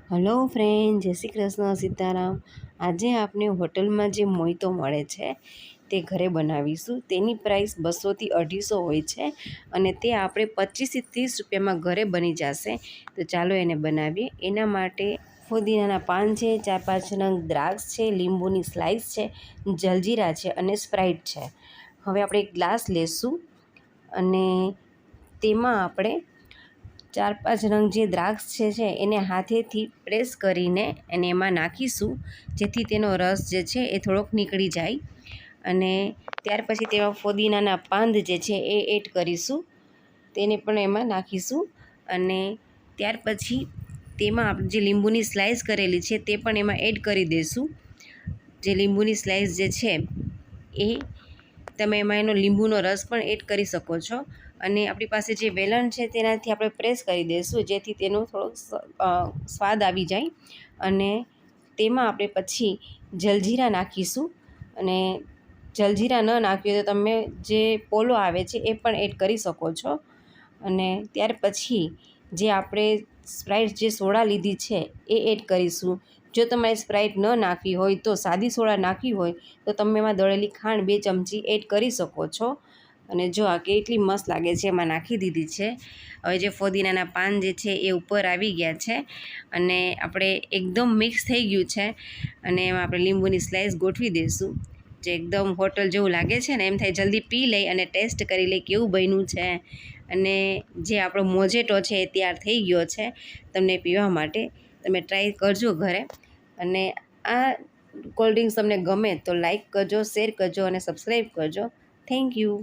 Hello friend, જય શ્રી કૃષ્ણ, સીતારામ। આજે આપણે હોટલમાં જે મોઈતો મળે છે તે ઘરે બનાવીશું। તેની પ્રાઇસ 200થી 250 હોય છે અને તે આપણે 25થી 30 રૂપિયામાં ઘરે બની જશે। તો ચાલો એને બનાવીએ। એના માટે ફુદીનાના પાન છે, 4-5 નંગ દ્રાક્ષ છે, લીંબુની સ્લાઇસ છે, જલજીરા છે અને સ્પ્રાઇટ છે। હવે આપણે એક ગ્લાસ લેશું અને તેમાં આપણે 4-5 નંગ જે દ્રાક્ષ છે એને હાથેથી પ્રેસ કરીને એને એમાં નાખીશું, જેથી તેનો રસ જે છે એ થોડોક નીકળી જાય। અને ત્યાર પછી તેમાં ફુદીનાના પાન જે છે એ એડ કરીશું, તેને પણ એમાં નાખીશું। અને ત્યાર પછી તેમાં આપણે જે લીંબુની સ્લાઇસ કરેલી છે તે પણ એમાં એડ કરી દઈશું। જે લીંબુની સ્લાઇસ જે છે એ તમે એમાં એનો લીંબુનો રસ પણ એડ કરી શકો છો। અને આપણી પાસે જે વેલણ છે તેનાથી આપણે પ્રેસ કરી દઈશું, જેથી તેનો થોડોક સ્વાદ આવી જાય। અને તેમાં આપણે પછી જલજીરા નાખીશું। અને જલજીરા ન નાખીએ તો તમે જે પોલો આવે છે એ પણ એડ કરી શકો છો। અને ત્યાર પછી જે આપણે સ્પ્રાઇટ જે સોડા લીધી છે એ એડ કરીશું। જો તમારે સ્પ્રાઇટ ન નાખવી હોય તો સાદી સોડા નાખવી હોય તો તમે એમાં દળેલી ખાંડ 2 ચમચી એડ કરી શકો છો। અને જો આ કેટલી મસ્ત લાગે છે, એમાં નાખી દીધી છે। હવે જે ફુદીનાના પાન જે છે એ ઉપર આવી ગયા છે અને આપણે એકદમ મિક્સ થઈ ગયું છે। અને એમાં આપણે લીંબુની સ્લાઇસ ગોઠવી દઈશું, જે એકદમ હોટલ જેવું લાગે છે ને, એમ થાય જલ્દી પી લઈ અને ટેસ્ટ કરી લઈ કેવું બન્યું છે। અને જે આપણો મોજેટો છે એ તૈયાર થઈ ગયો છે તમને પીવા માટે। તમે ટ્રાય કરજો ઘરે। અને આ કોલ્ડ ડ્રિંક્સ તમને ગમે તો લાઈક કરજો, શેર કરજો અને સબસ્ક્રાઈબ કરજો। Thank you.